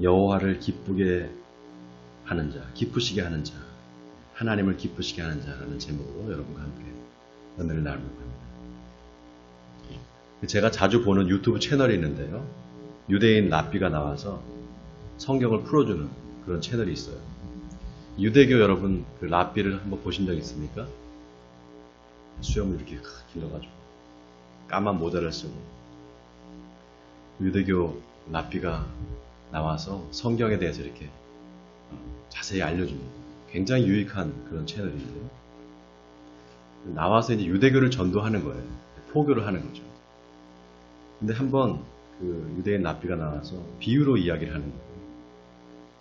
여호와를 기쁘게 하는 자, 기쁘시게 하는 자, 하나님을 기쁘시게 하는 자라는 제목으로 여러분과 함께 은혜를 나누려고 합니다. 제가 자주 보는 유튜브 채널이 있는데요. 유대인 랍비가 나와서 성경을 풀어주는 그런 채널이 있어요. 유대교 여러분 그 랍비를 한번 보신 적 있습니까? 수염을 이렇게 길러가지고 까만 모자를 쓰고 유대교 랍비가 나와서 성경에 대해서 이렇게 자세히 알려줍니다. 굉장히 유익한 그런 채널인데요. 나와서 이제 유대교를 전도하는 거예요. 포교를 하는 거죠. 근데 한번 그 유대인 랍비가 나와서 비유로 이야기를 하는 거예요.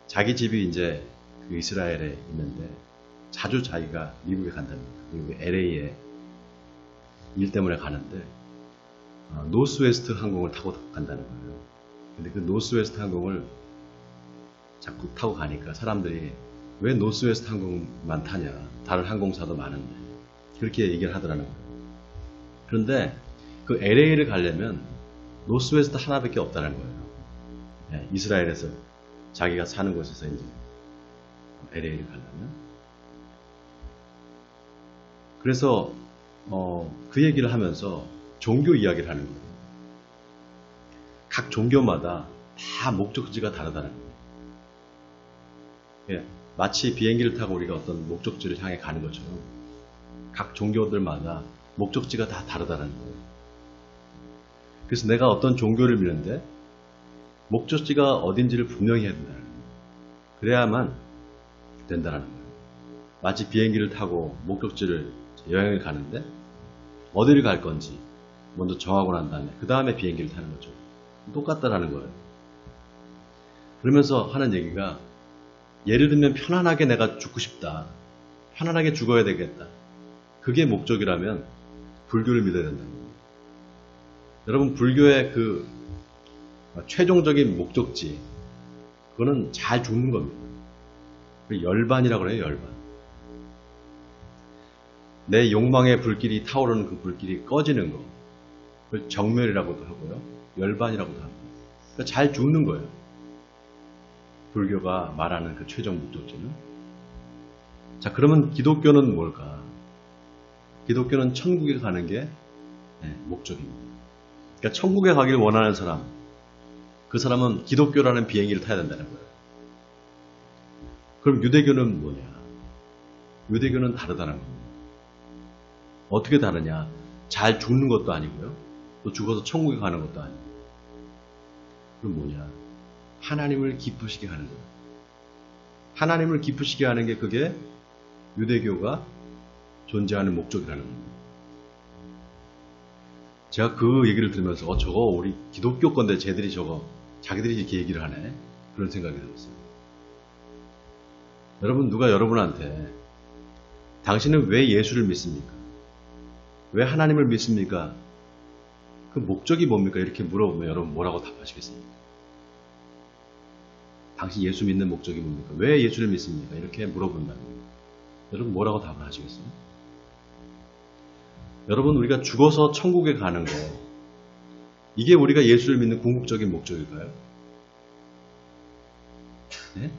자기 집이 이제 그 이스라엘에 있는데 자주 자기가 미국에 간답니다. 미국 LA에 일 때문에 가는데 노스웨스트 항공을 타고 간다는 거예요. 근데 그 노스웨스트 항공을 자꾸 타고 가니까 사람들이 왜 노스웨스트 항공만 타냐, 다른 항공사도 많은데 그렇게 얘기를 하더라는 거예요. 그런데 그 LA를 가려면 노스웨스트 하나밖에 없다는 거예요. 네, 이스라엘에서 자기가 사는 곳에서 이제 LA를 가려면. 그래서 그 얘기를 하면서 종교 이야기를 하는 거예요. 각 종교마다 다 목적지가 다르다는 거예요. 예, 마치 비행기를 타고 우리가 어떤 목적지를 향해 가는 것처럼 각 종교들마다 목적지가 다 다르다는 거예요. 그래서 내가 어떤 종교를 믿는데 목적지가 어딘지를 분명히 해야 된다는 거예요. 그래야만 된다는 거예요. 마치 비행기를 타고 목적지를 여행을 가는데 어디를 갈 건지 먼저 정하고 난 다음에 그 다음에 비행기를 타는 거죠. 똑같다라는 거예요. 그러면서 하는 얘기가 예를 들면 편안하게 내가 죽고 싶다. 편안하게 죽어야 되겠다. 그게 목적이라면 불교를 믿어야 된다는 거예요. 여러분 불교의 그 최종적인 목적지 그거는 잘 죽는 겁니다. 열반이라고 그래요. 열반. 내 욕망의 불길이 타오르는 그 불길이 꺼지는 거 그걸 정멸이라고도 하고요. 열반이라고도 합니다. 그러니까 잘 죽는 거예요. 불교가 말하는 그 최종 목적지는. 자, 그러면 기독교는 뭘까? 기독교는 천국에 가는 게 목적입니다. 그러니까 천국에 가길 원하는 사람, 그 사람은 기독교라는 비행기를 타야 된다는 거예요. 그럼 유대교는 뭐냐? 유대교는 다르다는 겁니다. 어떻게 다르냐? 잘 죽는 것도 아니고요. 또 죽어서 천국에 가는 것도 아니고. 그럼 뭐냐? 하나님을 기쁘시게 하는 거예요. 하나님을 기쁘시게 하는 게 그게 유대교가 존재하는 목적이라는 겁니다. 제가 그 얘기를 들으면서 저거 우리 기독교 건데 쟤들이 저거 자기들이 이렇게 얘기를 하네. 그런 생각이 들었어요. 여러분 누가 여러분한테 당신은 왜 예수를 믿습니까? 왜 하나님을 믿습니까? 그 목적이 뭡니까? 이렇게 물어보면 여러분 뭐라고 답하시겠습니까? 당신 예수 믿는 목적이 뭡니까? 왜 예수를 믿습니까? 이렇게 물어본다면 여러분 뭐라고 답을 하시겠어요? 여러분 우리가 죽어서 천국에 가는 거 이게 우리가 예수를 믿는 궁극적인 목적일까요? 네?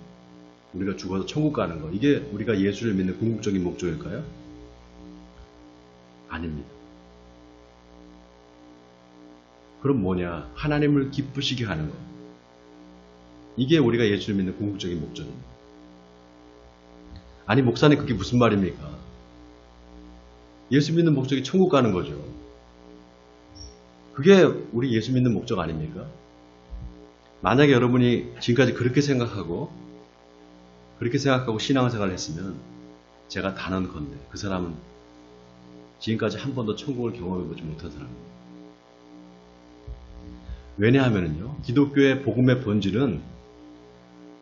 우리가 죽어서 천국 가는 거 이게 우리가 예수를 믿는 궁극적인 목적일까요? 아닙니다. 그럼 뭐냐? 하나님을 기쁘시게 하는 거 이게 우리가 예수를 믿는 궁극적인 목적입니다. 아니 목사님 그게 무슨 말입니까? 예수 믿는 목적이 천국 가는 거죠. 그게 우리 예수 믿는 목적 아닙니까? 만약에 여러분이 지금까지 그렇게 생각하고 신앙생활을 했으면 제가 단언컨대 그 사람은 지금까지 한 번도 천국을 경험해보지 못한 사람입니다. 왜냐하면요 기독교의 복음의 본질은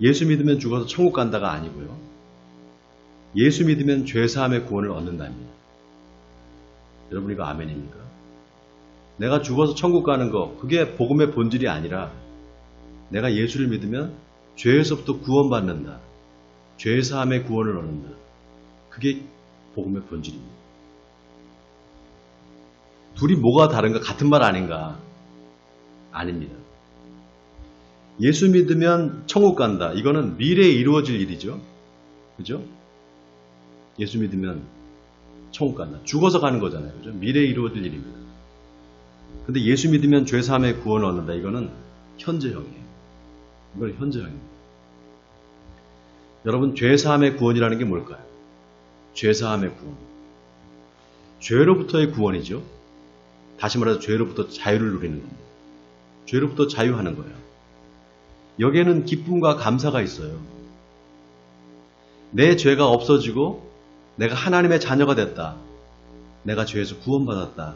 예수 믿으면 죽어서 천국 간다가 아니고요. 예수 믿으면 죄사함의 구원을 얻는답니다. 여러분 이거 아멘입니까? 내가 죽어서 천국 가는 거 그게 복음의 본질이 아니라 내가 예수를 믿으면 죄에서부터 구원받는다. 죄사함의 구원을 얻는다. 그게 복음의 본질입니다. 둘이 뭐가 다른가? 같은 말 아닌가? 아닙니다. 예수 믿으면 천국 간다. 이거는 미래에 이루어질 일이죠. 그죠? 예수 믿으면 천국 간다. 죽어서 가는 거잖아요. 그죠? 미래에 이루어질 일입니다. 근데 예수 믿으면 죄사함의 구원을 얻는다. 이거는 현재형이에요. 이건 현재형입니다. 여러분, 죄사함의 구원이라는 게 뭘까요? 죄사함의 구원. 죄로부터의 구원이죠. 다시 말해서 죄로부터 자유를 누리는 겁니다. 죄로부터 자유하는 거예요. 여기에는 기쁨과 감사가 있어요. 내 죄가 없어지고 내가 하나님의 자녀가 됐다. 내가 죄에서 구원받았다.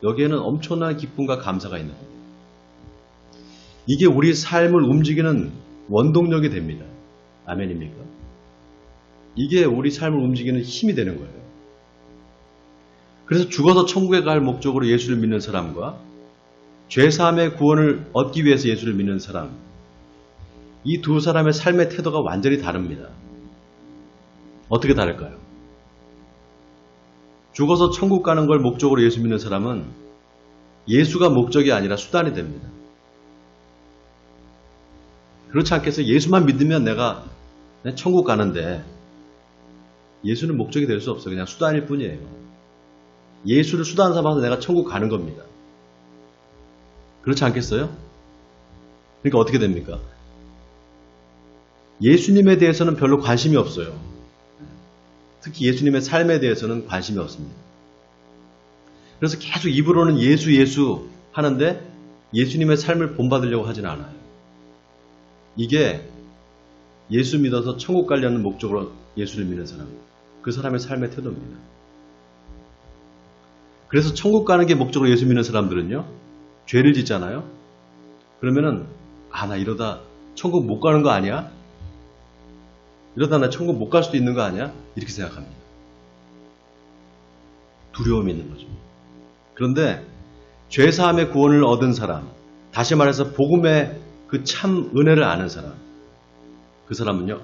여기에는 엄청난 기쁨과 감사가 있는 겁니다. 이게 우리 삶을 움직이는 원동력이 됩니다. 아멘입니까? 이게 우리 삶을 움직이는 힘이 되는 거예요. 그래서 죽어서 천국에 갈 목적으로 예수를 믿는 사람과 죄사함의 구원을 얻기 위해서 예수를 믿는 사람, 이 두 사람의 삶의 태도가 완전히 다릅니다. 어떻게 다를까요? 죽어서 천국 가는 걸 목적으로 예수 믿는 사람은 예수가 목적이 아니라 수단이 됩니다. 그렇지 않겠어요? 예수만 믿으면 내가 천국 가는데 예수는 목적이 될 수 없어요. 그냥 수단일 뿐이에요. 예수를 수단 삼아서 내가 천국 가는 겁니다. 그렇지 않겠어요? 그러니까 어떻게 됩니까? 예수님에 대해서는 별로 관심이 없어요. 특히 예수님의 삶에 대해서는 관심이 없습니다. 그래서 계속 입으로는 예수 예수 하는데 예수님의 삶을 본받으려고 하진 않아요. 이게 예수 믿어서 천국 가려는 목적으로 예수를 믿는 사람, 그 사람의 삶의 태도입니다. 그래서 천국 가는 게 목적으로 예수 믿는 사람들은요, 죄를 짓잖아요. 그러면은 나 이러다 천국 못 가는 거 아니야? 이러다 나 천국 못 갈 수도 있는 거 아니야? 이렇게 생각합니다. 두려움이 있는 거죠. 그런데 죄사함의 구원을 얻은 사람, 다시 말해서 복음의 그 참 은혜를 아는 사람, 그 사람은요,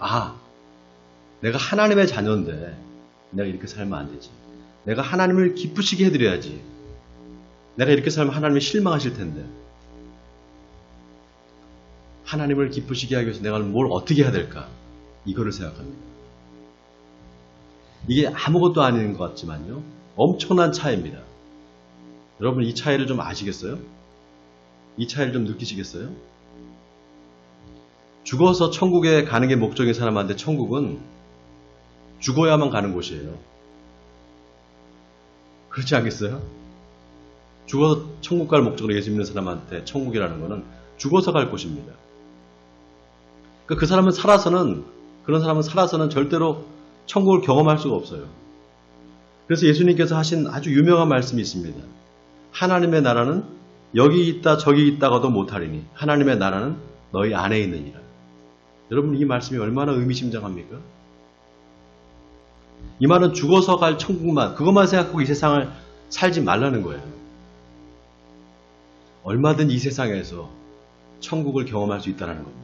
내가 하나님의 자녀인데 내가 이렇게 살면 안 되지. 내가 하나님을 기쁘시게 해드려야지. 내가 이렇게 살면 하나님이 실망하실 텐데. 하나님을 기쁘시게 하기 위해서 내가 뭘 어떻게 해야 될까? 이거를 생각합니다. 이게 아무것도 아닌 것 같지만요, 엄청난 차이입니다. 여러분, 이 차이를 좀 아시겠어요? 이 차이를 좀 느끼시겠어요? 죽어서 천국에 가는 게 목적인 사람한테 천국은 죽어야만 가는 곳이에요. 그렇지 않겠어요? 죽어서 천국 갈 목적으로 예수 믿는 사람한테 천국이라는 것은 죽어서 갈 곳입니다. 그 사람은 그런 사람은 살아서는 절대로 천국을 경험할 수가 없어요. 그래서 예수님께서 하신 아주 유명한 말씀이 있습니다. 하나님의 나라는 여기 있다 저기 있다가도 못하리니 하나님의 나라는 너희 안에 있느니라. 여러분, 이 말씀이 얼마나 의미심장합니까? 이 말은 죽어서 갈 천국만, 그것만 생각하고 이 세상을 살지 말라는 거예요. 얼마든 이 세상에서 천국을 경험할 수 있다는 겁니다.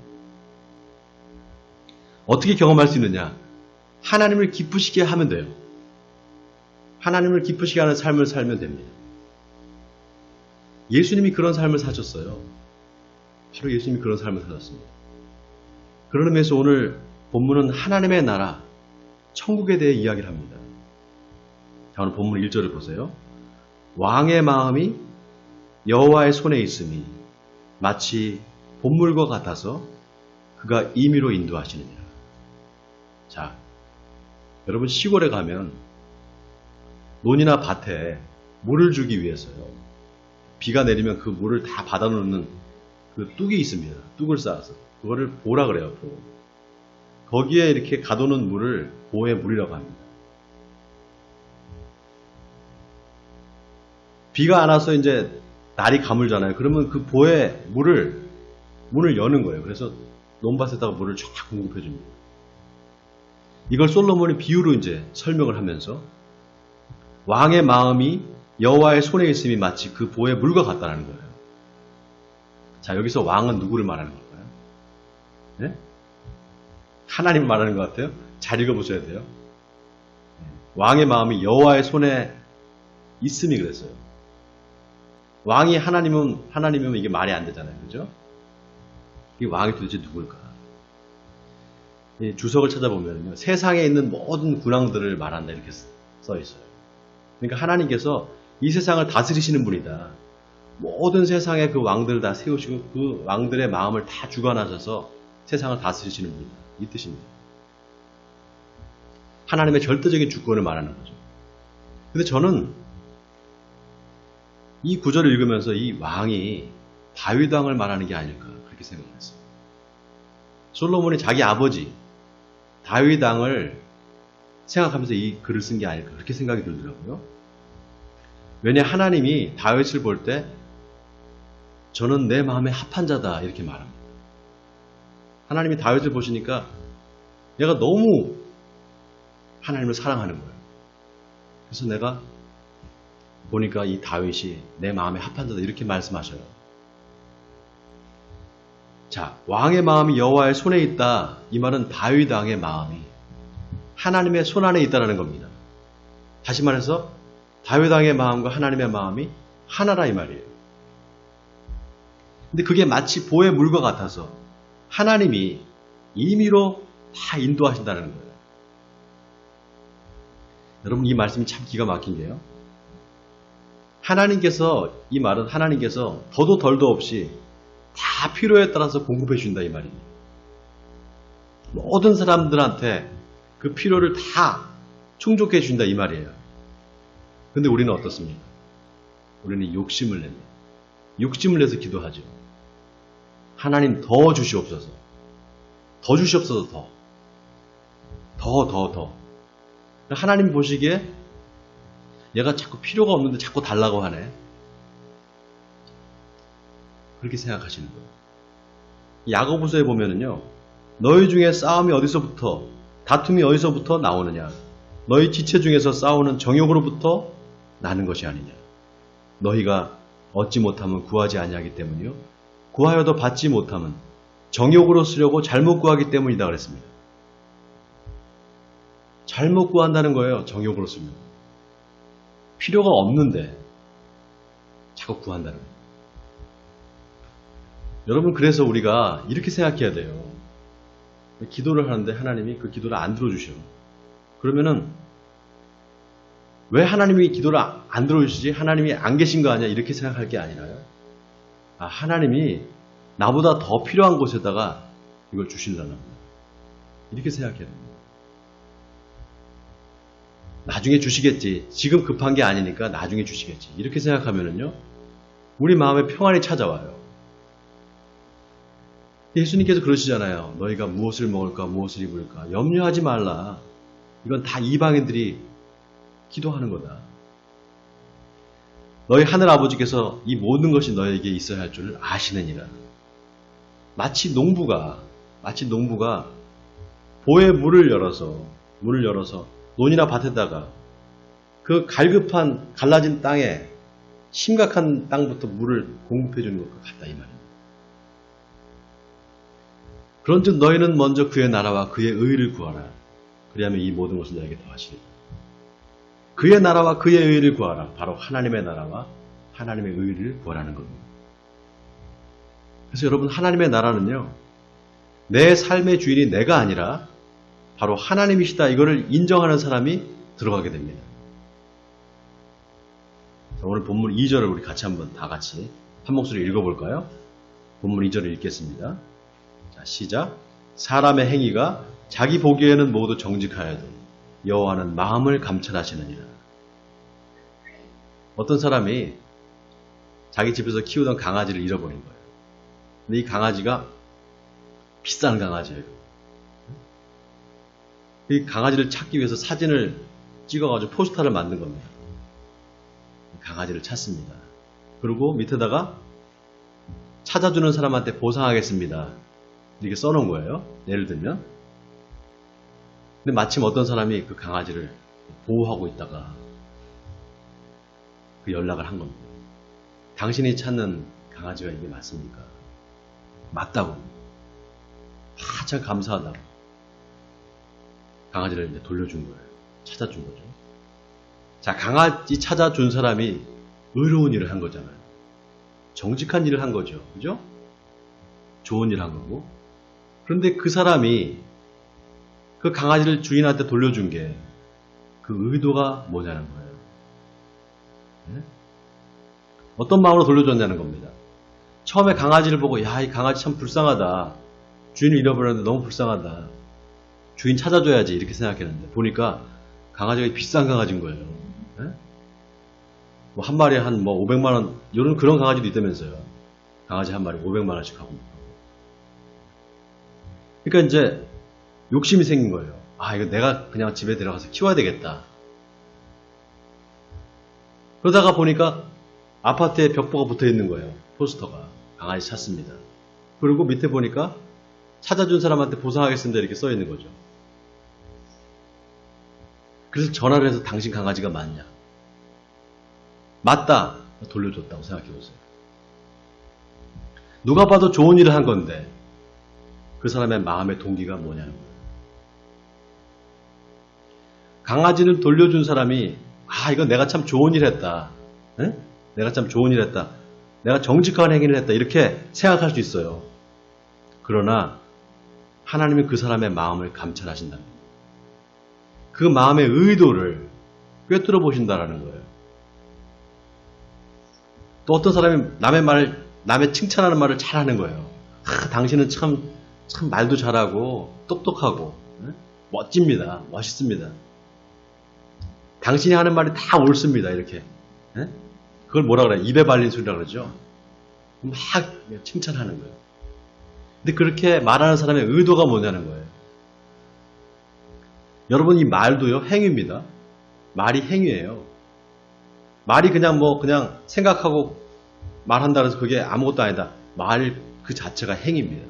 어떻게 경험할 수 있느냐? 하나님을 기쁘시게 하면 돼요. 하나님을 기쁘시게 하는 삶을 살면 됩니다. 예수님이 그런 삶을 사셨어요. 바로 예수님이 그런 삶을 사셨습니다. 그런 의미에서 오늘 본문은 하나님의 나라, 천국에 대해 이야기를 합니다. 자, 오늘 본문 1절을 보세요. 왕의 마음이 여호와의 손에 있음이 마치 본물과 같아서 그가 임의로 인도하시느니라. 자, 여러분, 시골에 가면 논이나 밭에 물을 주기 위해서요, 비가 내리면 그 물을 다 받아놓는 그 뚝이 있습니다. 뚝을 쌓아서 그거를 보라 그래요. 보. 거기에 이렇게 가둬놓은 물을 보의 물이라고 합니다. 비가 안 와서 이제 날이 가물잖아요. 그러면 그 보의 문을 여는 거예요. 그래서 논밭에다가 물을 쫙 공급해 줍니다. 이걸 솔로몬이 비유로 이제 설명을 하면서 왕의 마음이 여호와의 손에 있음이 마치 그 보의 물과 같다는 거예요. 자, 여기서 왕은 누구를 말하는 걸까요? 네? 하나님 말하는 것 같아요. 잘 읽어보셔야 돼요. 왕의 마음이 여호와의 손에 있음이 그랬어요. 왕이 하나님이면 이게 말이 안 되잖아요. 그죠? 이 왕이 도대체 누굴까? 이 주석을 찾아보면요, 세상에 있는 모든 군왕들을 말한다 이렇게 써 있어요. 그러니까 하나님께서 이 세상을 다스리시는 분이다. 모든 세상의 그 왕들을 다 세우시고 그 왕들의 마음을 다 주관하셔서 세상을 다스리시는 분이다. 이 뜻입니다. 하나님의 절대적인 주권을 말하는 거죠. 근데 저는 이 구절을 읽으면서 이 왕이 다윗 왕을 말하는 게 아닐까 그렇게 생각했어요. 솔로몬이 자기 아버지 다윗 왕을 생각하면서 이 글을 쓴 게 아닐까 그렇게 생각이 들더라고요. 왜냐 하나님이 다윗을 볼 때 저는 내 마음에 합한 자다 이렇게 말합니다. 하나님이 다윗을 보시니까 얘가 너무 하나님을 사랑하는 거예요. 그래서 내가 보니까 이 다윗이 내 마음에 합한 자다 이렇게 말씀하셔요. 자, 왕의 마음이 여호와의 손에 있다. 이 말은 다윗 왕의 마음이 하나님의 손 안에 있다는 겁니다. 다시 말해서 다윗 왕의 마음과 하나님의 마음이 하나라 이 말이에요. 근데 그게 마치 보의 물과 같아서 하나님이 임의로 다 인도하신다는 거예요. 여러분 이 말씀이 참 기가 막힌 게요. 하나님께서 이 말은 하나님께서 더도 덜도 없이 다 필요에 따라서 공급해 준다 이 말입니다. 모든 사람들한테 그 필요를 다 충족해 준다 이 말이에요. 근데 우리는 어떻습니까? 우리는 욕심을 냅니다. 욕심을 내서 기도하죠. 하나님 더 주시옵소서. 더 주시옵소서 더. 하나님 보시기에 얘가 자꾸 필요가 없는데 자꾸 달라고 하네. 그렇게 생각하시는 거예요. 야고보서에 보면은요. 너희 중에 싸움이 어디서부터 다툼이 어디서부터 나오느냐. 너희 지체 중에서 싸우는 정욕으로부터 나는 것이 아니냐. 너희가 얻지 못하면 구하지 아니하기 때문이요. 구하여도 받지 못하면 정욕으로 쓰려고 잘못 구하기 때문이다 그랬습니다. 잘못 구한다는 거예요. 정욕으로 쓰려고. 필요가 없는데 자꾸 구한다는 거예요. 여러분 그래서 우리가 이렇게 생각해야 돼요. 기도를 하는데 하나님이 그 기도를 안 들어주셔. 그러면은 왜 하나님이 기도를 안 들어주시지? 하나님이 안 계신 거 아니야? 이렇게 생각할 게 아니라요. 아, 하나님이 나보다 더 필요한 곳에다가 이걸 주시려나 보다. 이렇게 생각해야 됩니다. 나중에 주시겠지. 지금 급한 게 아니니까 나중에 주시겠지. 이렇게 생각하면은요, 우리 마음에 평안이 찾아와요. 예수님께서 그러시잖아요. 너희가 무엇을 먹을까, 무엇을 입을까. 염려하지 말라. 이건 다 이방인들이 기도하는 거다. 너희 하늘 아버지께서 이 모든 것이 너에게 있어야 할 줄 아시느니라. 마치 농부가 보의 물을 열어서 논이나 밭에다가 그 갈급한 갈라진 땅에 심각한 땅부터 물을 공급해 주는 것과 같다 이 말입니다. 그런즉 너희는 먼저 그의 나라와 그의 의를 구하라. 그리하면 이 모든 것을 너에게 더하시리라. 그의 나라와 그의 의를 구하라. 바로 하나님의 나라와 하나님의 의를 구하라는 겁니다. 그래서 여러분 하나님의 나라는요. 내 삶의 주인이 내가 아니라 바로 하나님이시다. 이거를 인정하는 사람이 들어가게 됩니다. 자, 오늘 본문 2절을 우리 같이 한번 다 같이 한 목소리 읽어볼까요? 본문 2절을 읽겠습니다. 자, 시작. 사람의 행위가 자기 보기에는 모두 정직하여도 여호와는 마음을 감찰하시느니라. 어떤 사람이 자기 집에서 키우던 강아지를 잃어버린 거예요. 근데 이 강아지가 비싼 강아지예요. 이 강아지를 찾기 위해서 사진을 찍어가지고 포스터를 만든 겁니다. 강아지를 찾습니다. 그리고 밑에다가 찾아주는 사람한테 보상하겠습니다. 이렇게 써놓은 거예요. 예를 들면. 근데 마침 어떤 사람이 그 강아지를 보호하고 있다가 그 연락을 한 겁니다. 당신이 찾는 강아지가 이게 맞습니까? 맞다고. 한참 감사하다고. 강아지를 이제 돌려준 거예요. 찾아준 거죠. 자, 강아지 찾아준 사람이 의로운 일을 한 거잖아요. 정직한 일을 한 거죠. 그죠? 좋은 일 한 거고. 그런데 그 사람이 그 강아지를 주인한테 돌려준 게 그 의도가 뭐냐는 거예요. 네? 어떤 마음으로 돌려줬냐는 겁니다. 처음에 강아지를 보고 야, 이 강아지 참 불쌍하다. 주인을 잃어버렸는데 너무 불쌍하다. 주인 찾아줘야지 이렇게 생각했는데 보니까 강아지가 비싼 강아지인 거예요. 네? 뭐 한 마리에 한 뭐 500만 원 이런 그런 강아지도 있다면서요. 강아지 한 마리 500만 원씩 하고. 그러니까 이제 욕심이 생긴 거예요. 아, 이거 내가 그냥 집에 들어가서 키워야 되겠다. 그러다가 보니까 아파트에 벽보가 붙어 있는 거예요. 포스터가. 강아지 찾습니다. 그리고 밑에 보니까 찾아준 사람한테 보상하겠습니다. 이렇게 써 있는 거죠. 그래서 전화를 해서 당신 강아지가 맞냐? 맞다. 돌려줬다고 생각해 보세요. 누가 봐도 좋은 일을 한 건데 그 사람의 마음의 동기가 뭐냐는 거예요. 강아지를 돌려준 사람이 아, 이건 내가 참 좋은 일 했다. 에? 내가 참 좋은 일 했다. 내가 정직한 행위를 했다. 이렇게 생각할 수 있어요. 그러나 하나님은 그 사람의 마음을 감찰하신다. 그 마음의 의도를 꿰뚫어 보신다라는 거예요. 또 어떤 사람이 남의 칭찬하는 말을 잘하는 거예요. 아, 당신은 참 말도 잘하고 똑똑하고 멋집니다. 멋있습니다. 당신이 하는 말이 다 옳습니다. 이렇게. 그걸 뭐라 그래요? 입에 발린 소리라 그러죠. 막 칭찬하는 거예요. 근데 그렇게 말하는 사람의 의도가 뭐냐는 거예요. 여러분 이 말도요 행위입니다. 말이 행위예요. 말이 그냥 생각하고 말한다 해서 그게 아무것도 아니다. 말 그 자체가 행위입니다.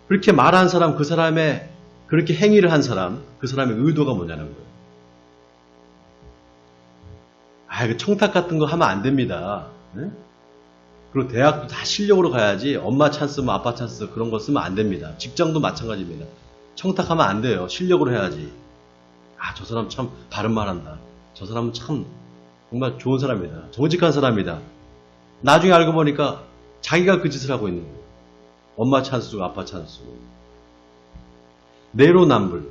그렇게 말한 사람, 그 사람의 그렇게 행위를 한 사람, 그 사람의 의도가 뭐냐는 거예요. 아, 이거 청탁 같은 거 하면 안 됩니다. 네? 그리고 대학도 다 실력으로 가야지 엄마 찬스, 뭐 아빠 찬스 그런 거 쓰면 안 됩니다. 직장도 마찬가지입니다. 청탁하면 안 돼요. 실력으로 해야지. 아, 저 사람 참 바른 말 한다. 저 사람은 참 정말 좋은 사람이다. 정직한 사람이다. 나중에 알고 보니까 자기가 그 짓을 하고 있는 거예요. 엄마 찬스, 아빠 찬스. 내로남불.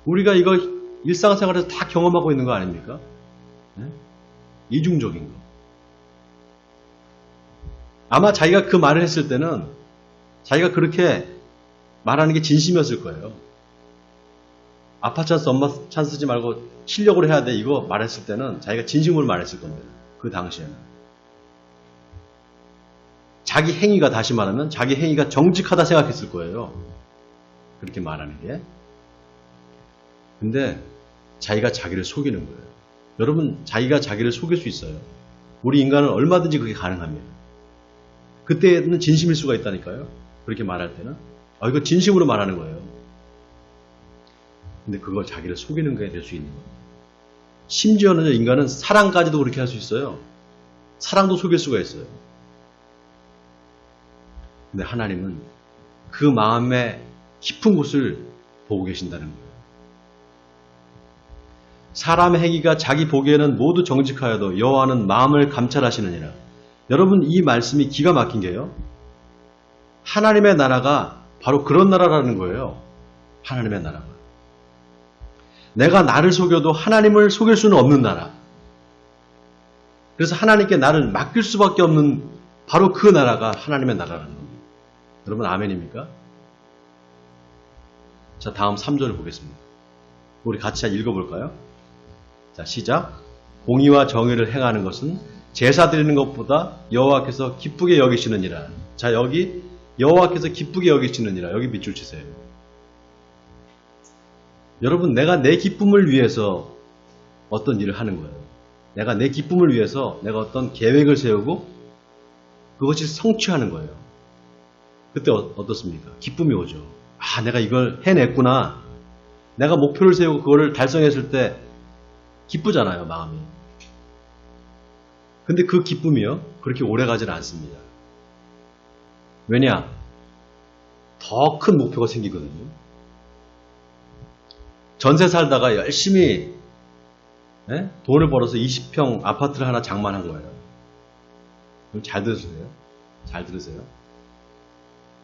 우리가 이거 일상생활에서 다 경험하고 있는 거 아닙니까? 네? 이중적인 거. 아마 자기가 그 말을 했을 때는 자기가 그렇게 말하는 게 진심이었을 거예요. 아빠 찬스, 엄마 찬스 쓰지 말고 실력으로 해야 돼. 이거 말했을 때는 자기가 진심으로 말했을 겁니다. 그 당시에는. 자기 행위가 다시 말하면 자기 행위가 정직하다 생각했을 거예요. 그렇게 말하는 게. 근데 자기가 자기를 속이는 거예요. 여러분 자기가 자기를 속일 수 있어요. 우리 인간은 얼마든지 그게 가능합니다. 그때는 진심일 수가 있다니까요. 그렇게 말할 때는. 아, 이거 진심으로 말하는 거예요. 근데 그걸 자기를 속이는 게 될 수 있는 거예요. 심지어는 인간은 사랑까지도 그렇게 할 수 있어요. 사랑도 속일 수가 있어요. 근데 하나님은 그 마음의 깊은 곳을 보고 계신다는 거예요. 사람의 행위가 자기 보기에는 모두 정직하여도 여호와는 마음을 감찰하시느니라. 여러분 이 말씀이 기가 막힌 게요. 하나님의 나라가 바로 그런 나라라는 거예요. 하나님의 나라가. 내가 나를 속여도 하나님을 속일 수는 없는 나라. 그래서 하나님께 나를 맡길 수밖에 없는 바로 그 나라가 하나님의 나라라는 겁니다. 여러분 아멘입니까? 자, 다음 3절을 보겠습니다. 우리 같이 읽어볼까요? 자, 시작. 공의와 정의를 행하는 것은 제사 드리는 것보다 여호와께서 기쁘게 여기시느니라. 자, 여기 여호와께서 기쁘게 여기시느니라. 여기 밑줄 치세요. 여러분, 내가 내 기쁨을 위해서 어떤 일을 하는 거예요. 내가 내 기쁨을 위해서 내가 어떤 계획을 세우고 그것이 성취하는 거예요. 그때 어떻습니까? 기쁨이 오죠. 아, 내가 이걸 해냈구나. 내가 목표를 세우고 그거를 달성했을 때 기쁘잖아요, 마음이. 근데 그 기쁨이요, 그렇게 오래 가지는 않습니다. 왜냐? 더 큰 목표가 생기거든요. 전세 살다가 열심히 돈을 벌어서 20평 아파트를 하나 장만한 거예요. 잘 들으세요. 잘 들으세요.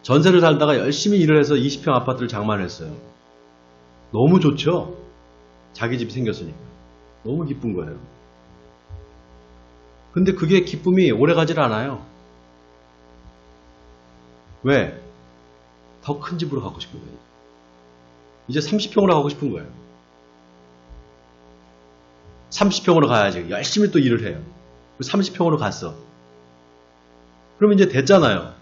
전세를 살다가 열심히 일을 해서 20평 아파트를 장만했어요. 너무 좋죠? 자기 집이 생겼으니까. 너무 기쁜 거예요. 근데 그게 기쁨이 오래 가질 않아요. 왜? 더 큰 집으로 가고 싶은 거예요. 이제 30평으로 가고 싶은 거예요. 30평으로 가야지. 열심히 또 일을 해요. 30평으로 갔어. 그러면 이제 됐잖아요.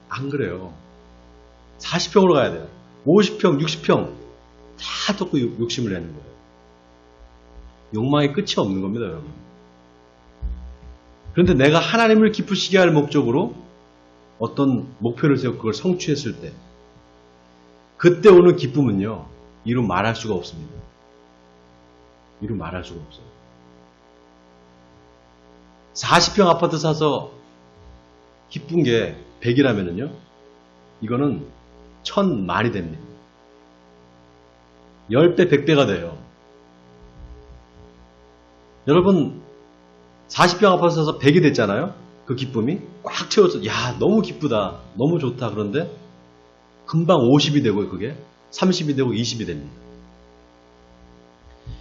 안 그래요. 40평으로 가야 돼요. 50평, 60평 다 쫓고 욕심을 내는 거예요. 욕망의 끝이 없는 겁니다, 여러분. 그런데 내가 하나님을 기쁘시게 할 목적으로 어떤 목표를 세우고 그걸 성취했을 때 그때 오는 기쁨은요, 이루 말할 수가 없습니다. 이루 말할 수가 없어요. 40평 아파트 사서 기쁜 게 100이라면요, 이거는 1000만이 됩니다. 10배, 100배가 돼요. 여러분, 40평 아파트 사서 100이 됐잖아요? 그 기쁨이 꽉 채워서, 야, 너무 기쁘다. 너무 좋다. 그런데 금방 50이 되고, 그게 30이 되고 20이 됩니다.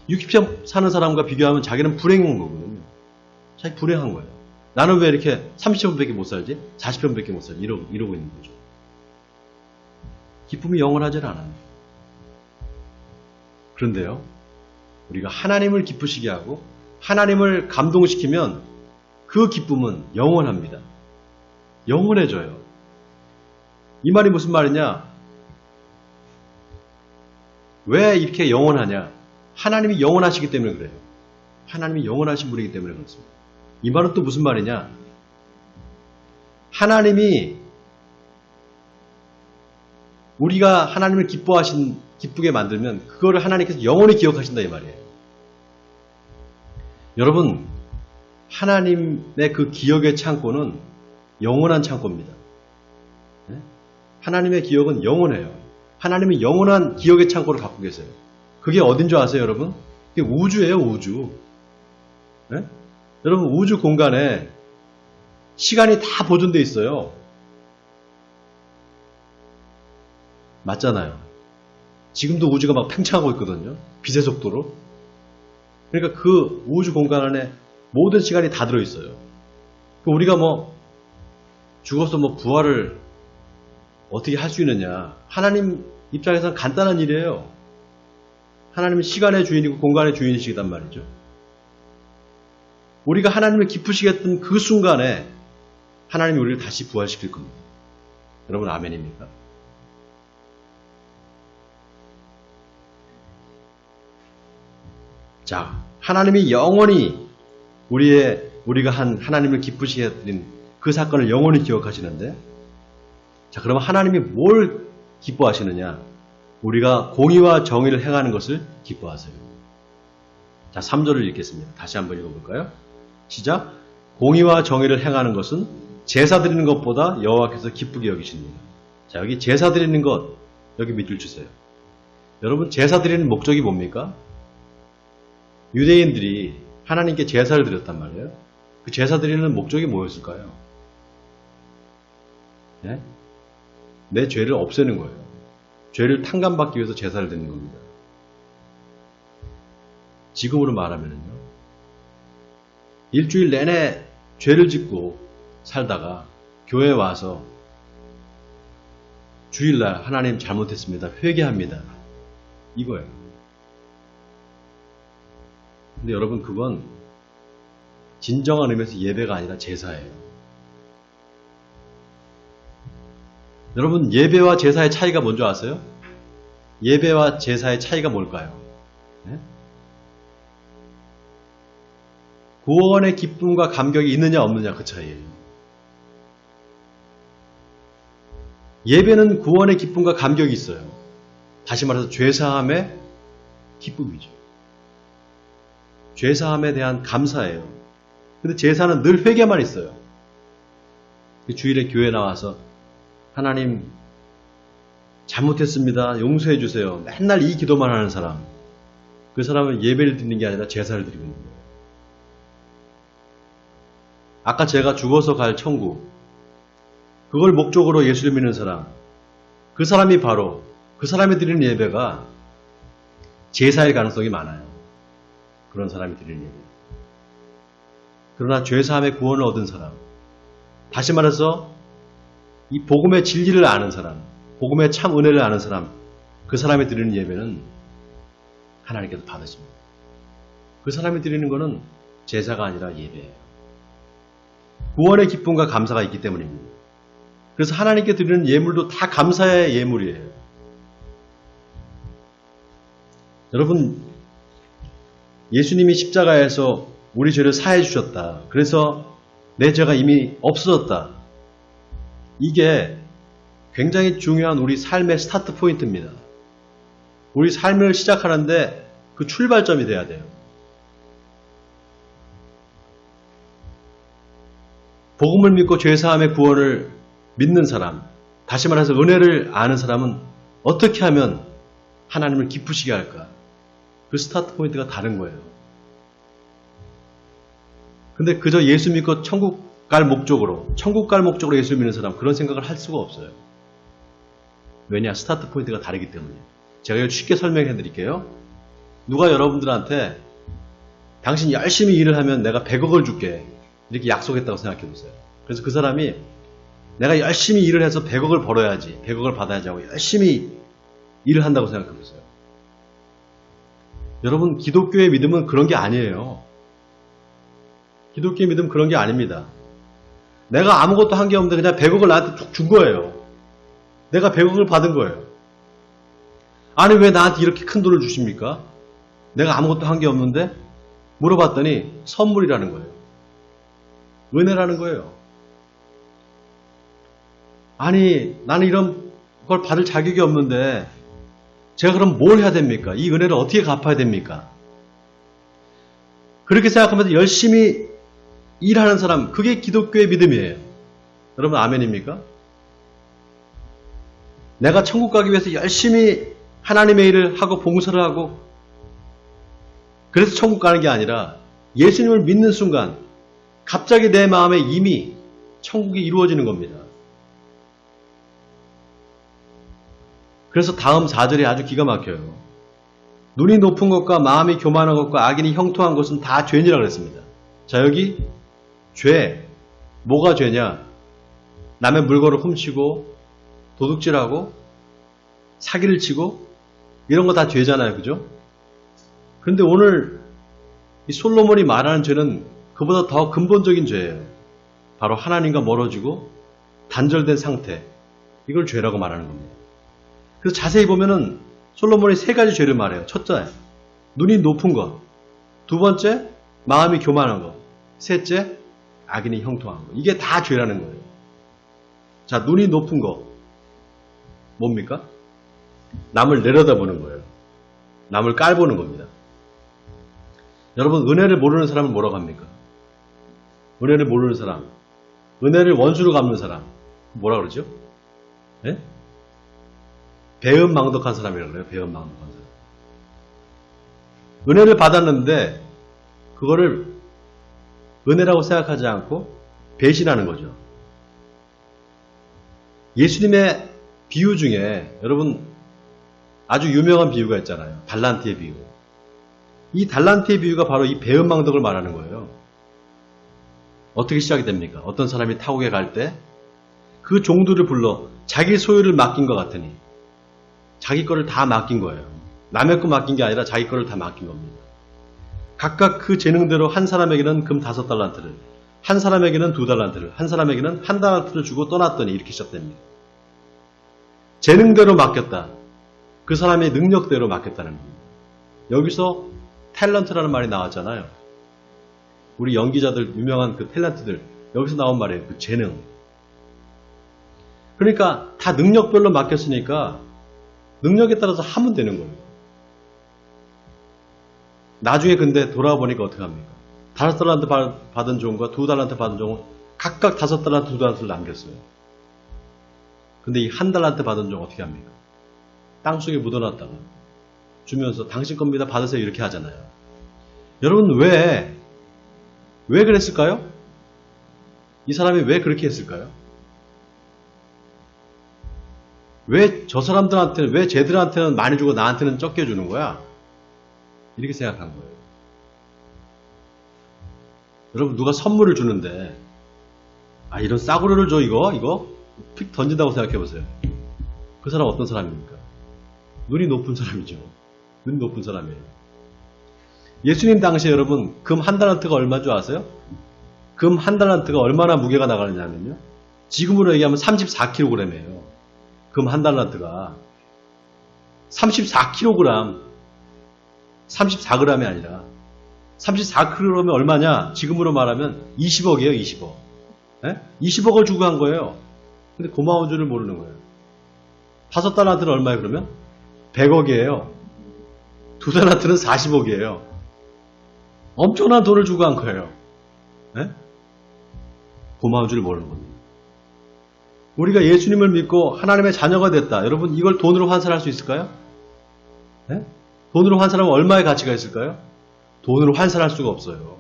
60평 사는 사람과 비교하면 자기는 불행한 거거든요. 자기 불행한 거예요. 나는 왜 이렇게 30평밖에 못 살지? 40평밖에 못 살지? 이러고 있는 거죠. 기쁨이 영원하지 않아요. 그런데요, 우리가 하나님을 기쁘시게 하고 하나님을 감동시키면 그 기쁨은 영원합니다. 영원해져요. 이 말이 무슨 말이냐? 왜 이렇게 영원하냐? 하나님이 영원하시기 때문에 그래요. 하나님이 영원하신 분이기 때문에 그렇습니다. 이 말은 또 무슨 말이냐? 하나님이 우리가 하나님을 기쁘게 만들면 그거를 하나님께서 영원히 기억하신다, 이 말이에요. 여러분, 하나님의 그 기억의 창고는 영원한 창고입니다. 하나님의 기억은 영원해요. 하나님이 영원한 기억의 창고를 갖고 계세요. 그게 어딘 줄 아세요, 여러분? 그게 우주예요, 우주. 네? 여러분, 우주 공간에 시간이 다 보존되어 있어요. 맞잖아요. 지금도 우주가 막 팽창하고 있거든요. 빛의 속도로. 그러니까 그 우주 공간 안에 모든 시간이 다 들어있어요. 우리가 죽어서 부활을 어떻게 할 수 있느냐. 하나님 입장에서는 간단한 일이에요. 하나님은 시간의 주인이고 공간의 주인이시단 말이죠. 우리가 하나님을 기쁘시게 했던 그 순간에 하나님이 우리를 다시 부활시킬 겁니다. 여러분, 아멘입니까? 자, 하나님이 영원히 우리가 한 하나님을 기쁘시게 해드린 그 사건을 영원히 기억하시는데, 자, 그러면 하나님이 뭘 기뻐하시느냐? 우리가 공의와 정의를 행하는 것을 기뻐하세요. 자, 3절을 읽겠습니다. 다시 한번 읽어볼까요? 시작. 공의와 정의를 행하는 것은 제사 드리는 것보다 여호와께서 기쁘게 여기십니다. 자, 여기 제사 드리는 것, 여기 밑줄 주세요. 여러분, 제사 드리는 목적이 뭡니까? 유대인들이 하나님께 제사를 드렸단 말이에요. 그 제사 드리는 목적이 뭐였을까요? 네? 내 죄를 없애는 거예요. 죄를 탕감받기 위해서 제사를 드리는 겁니다. 지금으로 말하면요, 일주일 내내 죄를 짓고 살다가 교회에 와서 주일날 하나님 잘못했습니다. 회개합니다. 이거예요. 근데 여러분, 그건 진정한 의미에서 예배가 아니라 제사예요. 여러분, 예배와 제사의 차이가 뭔지 아세요? 예배와 제사의 차이가 뭘까요? 네? 구원의 기쁨과 감격이 있느냐 없느냐, 그 차이예요. 예배는 구원의 기쁨과 감격이 있어요. 다시 말해서 죄사함의 기쁨이죠. 죄사함에 대한 감사예요. 근데 제사는 늘 회개만 있어요. 주일에 교회 나와서 하나님 잘못했습니다. 용서해 주세요. 맨날 이 기도만 하는 사람, 그 사람은 예배를 드리는 게 아니라 제사를 드리고 있는 거예요. 아까 제가 죽어서 갈 천국, 그걸 목적으로 예수를 믿는 사람, 그 사람이 바로 그 사람이 드리는 예배가 제사일 가능성이 많아요. 그런 사람이 드리는 예배. 그러나 죄사함의 구원을 얻은 사람, 다시 말해서 이 복음의 진리를 아는 사람, 복음의 참 은혜를 아는 사람, 그 사람이 드리는 예배는 하나님께서 받으십니다. 그 사람이 드리는 것은 제사가 아니라 예배예요. 구원의 기쁨과 감사가 있기 때문입니다. 그래서 하나님께 드리는 예물도 다 감사의 예물이에요. 여러분, 예수님이 십자가에서 우리 죄를 사해 주셨다. 그래서 내 죄가 이미 없어졌다. 이게 굉장히 중요한 우리 삶의 스타트 포인트입니다. 우리 삶을 시작하는데 그 출발점이 돼야 돼요. 복음을 믿고 죄사함의 구원을 믿는 사람, 다시 말해서 은혜를 아는 사람은 어떻게 하면 하나님을 기쁘시게 할까? 그 스타트 포인트가 다른 거예요. 근데 그저 예수 믿고 천국 갈 목적으로 예수 믿는 사람, 그런 생각을 할 수가 없어요. 왜냐? 스타트 포인트가 다르기 때문에. 제가 이걸 쉽게 설명해 드릴게요. 누가 여러분들한테 당신 열심히 일을 하면 내가 100억을 줄게, 이렇게 약속했다고 생각해 보세요. 그래서 그 사람이 내가 열심히 일을 해서 100억을 벌어야지, 100억을 받아야지 하고 열심히 일을 한다고 생각해 보세요. 여러분, 기독교의 믿음은 그런 게 아니에요. 기독교의 믿음은 그런 게 아닙니다. 내가 아무것도 한 게 없는데 그냥 100억을 나한테 쭉 준 거예요. 내가 100억을 받은 거예요. 아니, 왜 나한테 이렇게 큰 돈을 주십니까? 내가 아무것도 한 게 없는데? 물어봤더니 선물이라는 거예요. 은혜라는 거예요. 아니, 나는 이런 걸 받을 자격이 없는데 제가 그럼 뭘 해야 됩니까? 이 은혜를 어떻게 갚아야 됩니까? 그렇게 생각하면서 열심히 일하는 사람, 그게 기독교의 믿음이에요. 여러분, 아멘입니까? 내가 천국 가기 위해서 열심히 하나님의 일을 하고 봉사를 하고 그래서 천국 가는 게 아니라 예수님을 믿는 순간 갑자기 내 마음에 이미 천국이 이루어지는 겁니다. 그래서 다음 4절이 아주 기가 막혀요. 눈이 높은 것과 마음이 교만한 것과 악인이 형통한 것은 다 죄니라 그랬습니다. 자, 여기 죄, 뭐가 죄냐? 남의 물건을 훔치고 도둑질하고 사기를 치고 이런 거 다 죄잖아요. 그죠? 그런데 오늘 이 솔로몬이 말하는 죄는 그보다 더 근본적인 죄예요. 바로 하나님과 멀어지고 단절된 상태. 이걸 죄라고 말하는 겁니다. 그래서 자세히 보면은 솔로몬이 3가지 죄를 말해요. 첫째, 눈이 높은 것. 두 번째, 마음이 교만한 것. 셋째, 악인이 형통한 것. 이게 다 죄라는 거예요. 자, 눈이 높은 것. 뭡니까? 남을 내려다보는 거예요. 남을 깔보는 겁니다. 여러분, 은혜를 모르는 사람은 뭐라고 합니까? 은혜를 모르는 사람, 은혜를 원수로 갚는 사람, 뭐라 그러죠? 네? 배은망덕한 사람이라고 그래요. 배은망덕한 사람. 은혜를 받았는데 그거를 은혜라고 생각하지 않고 배신하는 거죠. 예수님의 비유 중에 여러분 아주 유명한 비유가 있잖아요. 달란트의 비유. 이 달란트의 비유가 바로 이 배은망덕을 말하는 거예요. 어떻게 시작이 됩니까? 어떤 사람이 타국에 갈 때 그 종들을 불러 자기 소유를 맡긴 것 같으니 자기 거를 다 맡긴 거예요. 남의 거 맡긴 게 아니라 자기 거를 다 맡긴 겁니다. 각각 그 재능대로 한 사람에게는 금 5달란트를, 한 사람에게는 2달란트를, 한 사람에게는 1달란트를 주고 떠났더니 이렇게 시작됩니다. 재능대로 맡겼다. 그 사람의 능력대로 맡겼다는 겁니다. 여기서 탤런트라는 말이 나왔잖아요. 우리 연기자들, 유명한 그 탤런트들, 여기서 나온 말이에요. 그 재능. 그러니까 다 능력별로 맡겼으니까 능력에 따라서 하면 되는 거예요. 나중에 근데 돌아보니까 어떻게 합니까? 5달란트 받은 종과 2달란트 받은 종은 각각 5달란트, 2달란트를 남겼어요. 근데 이 1달란트 받은 종 어떻게 합니까? 땅속에 묻어놨다가 주면서 당신 겁니다, 받으세요, 이렇게 하잖아요. 여러분, 왜 그랬을까요? 이 사람이 왜 그렇게 했을까요? 왜 저 사람들한테는, 왜 쟤들한테는 많이 주고 나한테는 적게 주는 거야? 이렇게 생각한 거예요. 여러분, 누가 선물을 주는데, 아, 이런 싸구려를 줘, 이거? 픽 던진다고 생각해보세요. 그 사람 어떤 사람입니까? 눈이 높은 사람이죠. 눈이 높은 사람이에요. 예수님 당시에 여러분, 금 한 달란트가 얼마인 줄 아세요? 금 한 달란트가 얼마나 무게가 나가느냐면요. 지금으로 얘기하면 34kg이에요. 금 한 달란트가. 34kg. 34g이 아니라. 34kg면 얼마냐? 지금으로 말하면 20억이에요, 20억. 네? 20억을 주고 한 거예요. 근데 고마운 줄을 모르는 거예요. 5달란트는 얼마예요, 그러면? 100억이에요. 2달란트는 40억이에요. 엄청난 돈을 주고 한 거예요. 네? 고마운 줄 모르는 겁니다. 우리가 예수님을 믿고 하나님의 자녀가 됐다. 여러분, 이걸 돈으로 환산할 수 있을까요? 네? 돈으로 환산하면 얼마의 가치가 있을까요? 돈으로 환산할 수가 없어요.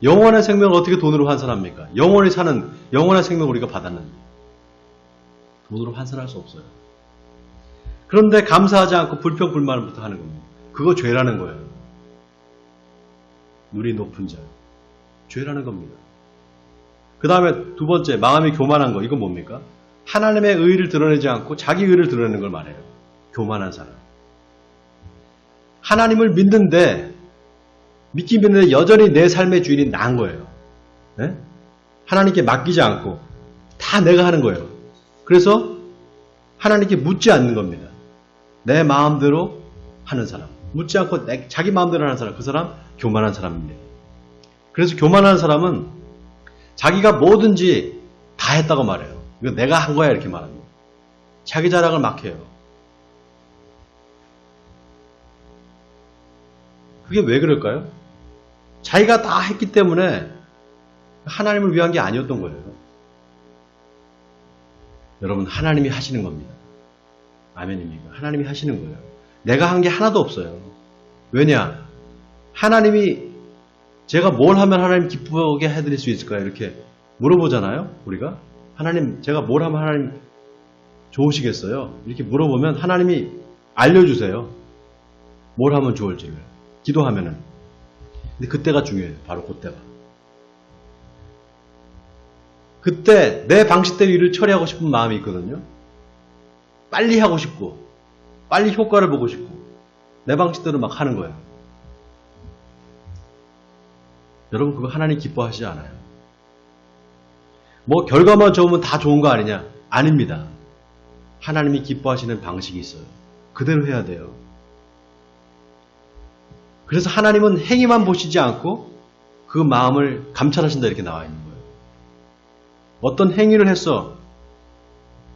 영원의 생명을 어떻게 돈으로 환산합니까? 영원히 사는 영원의 생명을 우리가 받았는데 돈으로 환산할 수 없어요. 그런데 감사하지 않고 불평불만부터 하는 겁니다. 그거 죄라는 거예요. 눈이 높은 자. 죄라는 겁니다. 그 다음에 두 번째, 마음이 교만한 거. 이건 뭡니까? 하나님의 의의를 드러내지 않고 자기 의의를 드러내는 걸 말해요. 교만한 사람. 하나님을 믿는데, 믿긴 믿는데 여전히 내 삶의 주인이 나은 거예요. 네? 하나님께 맡기지 않고 다 내가 하는 거예요. 그래서 하나님께 묻지 않는 겁니다. 내 마음대로 하는 사람. 묻지 않고 자기 마음대로 하는 사람. 그 사람 교만한 사람입니다. 그래서 교만한 사람은 자기가 뭐든지 다 했다고 말해요. 이거 내가 한 거야 이렇게 말합니다. 자기 자랑을 막 해요. 그게 왜 그럴까요? 자기가 다 했기 때문에 하나님을 위한 게 아니었던 거예요. 여러분, 하나님이 하시는 겁니다. 아멘입니까? 하나님이 하시는 거예요. 내가 한 게 하나도 없어요. 왜냐? 하나님이 제가 뭘 하면 하나님 기쁘게 해드릴 수 있을까요? 이렇게 물어보잖아요. 우리가 하나님, 제가 뭘 하면 하나님 좋으시겠어요? 이렇게 물어보면 하나님이 알려주세요. 뭘 하면 좋을지를. 기도하면은. 근데 그때가 중요해요. 바로 그때가. 그때 내 방식대로 일을 처리하고 싶은 마음이 있거든요. 빨리 하고 싶고 빨리 효과를 보고 싶고 내 방식대로 막 하는 거예요. 여러분, 그거 하나님 기뻐하시지 않아요. 뭐 결과만 좋으면 다 좋은 거 아니냐? 아닙니다. 하나님이 기뻐하시는 방식이 있어요. 그대로 해야 돼요. 그래서 하나님은 행위만 보시지 않고 그 마음을 감찰하신다 이렇게 나와 있는 거예요. 어떤 행위를 했어.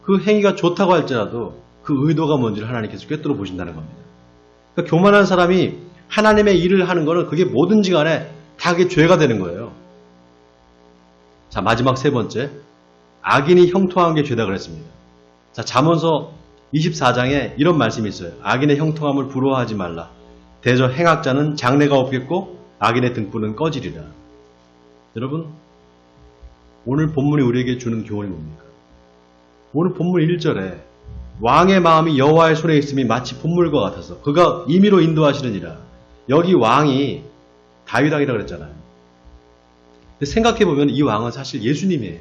그 행위가 좋다고 할지라도 그 의도가 뭔지를 하나님께서 꿰뚫어 보신다는 겁니다. 그러니까 교만한 사람이 하나님의 일을 하는 거는 그게 뭐든지 간에 다 그게 죄가 되는 거예요. 자, 마지막 세 번째. 악인이 형통한 게 죄다 그랬습니다. 자, 잠언서 24장에 이런 말씀이 있어요. 악인의 형통함을 부러워하지 말라. 대저 행악자는 장래가 없겠고 악인의 등불은 꺼지리라. 여러분, 오늘 본문이 우리에게 주는 교훈이 뭡니까? 오늘 본문 1절에 왕의 마음이 여호와의 손에 있음이 마치 본물과 같아서 그가 임의로 인도하시느니라. 여기 왕이 다윗 왕이라고 그랬잖아요. 근데 생각해보면 이 왕은 사실 예수님이에요.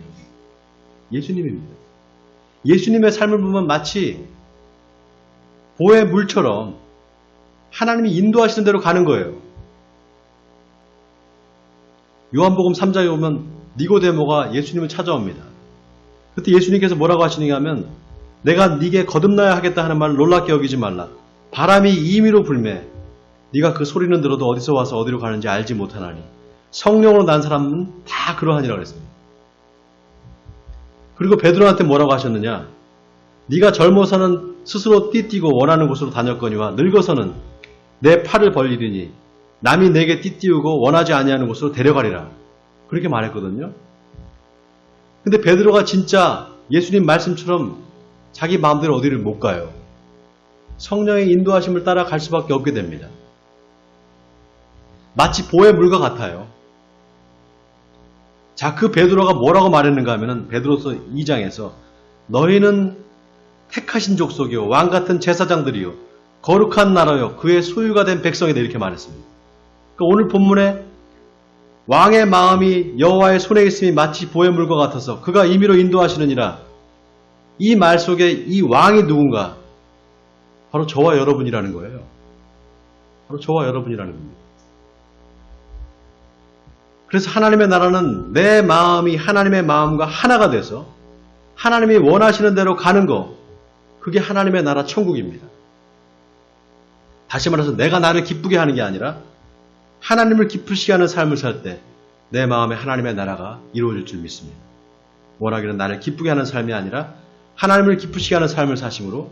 예수님입니다. 예수님의 삶을 보면 마치 보의 물처럼 하나님이 인도하시는 대로 가는 거예요. 요한복음 3장에 보면 니고데모가 예수님을 찾아옵니다. 그때 예수님께서 뭐라고 하시느냐 하면 내가 네게 거듭나야 하겠다 하는 말을 놀랍게 여기지 말라. 바람이 임의로 불매 네가 그 소리는 들어도 어디서 와서 어디로 가는지 알지 못하나니 성령으로 난 사람은 다 그러하니라 그랬습니다. 그리고 베드로한테 뭐라고 하셨느냐? 네가 젊어서는 스스로 띠뛰고 원하는 곳으로 다녔거니와 늙어서는 내 팔을 벌리리니 남이 내게 띠띠우고 원하지 아니하는 곳으로 데려가리라. 그렇게 말했거든요. 근데 베드로가 진짜 예수님 말씀처럼 자기 마음대로 어디를 못 가요. 성령의 인도하심을 따라 갈 수밖에 없게 됩니다. 마치 보의 물과 같아요. 자, 그 베드로가 뭐라고 말했는가 하면은 베드로서 2장에서 너희는 택하신 족속이요 왕 같은 제사장들이요 거룩한 나라요 그의 소유가 된 백성이다 이렇게 말했습니다. 그러니까 오늘 본문에 왕의 마음이 여호와의 손에 있음이 마치 보혜물과 같아서 그가 임의로 인도하시느니라. 이 말 속에 이 왕이 누군가? 바로 저와 여러분이라는 거예요. 바로 저와 여러분이라는 겁니다. 그래서 하나님의 나라는 내 마음이 하나님의 마음과 하나가 돼서 하나님이 원하시는 대로 가는 거, 그게 하나님의 나라 천국입니다. 다시 말해서 내가 나를 기쁘게 하는 게 아니라 하나님을 기쁘시게 하는 삶을 살 때 내 마음에 하나님의 나라가 이루어질 줄 믿습니다. 원하기는 나를 기쁘게 하는 삶이 아니라 하나님을 기쁘시게 하는 삶을 사심으로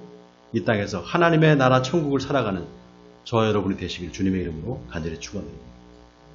이 땅에서 하나님의 나라 천국을 살아가는 저와 여러분이 되시길 주님의 이름으로 간절히 축원드립니다.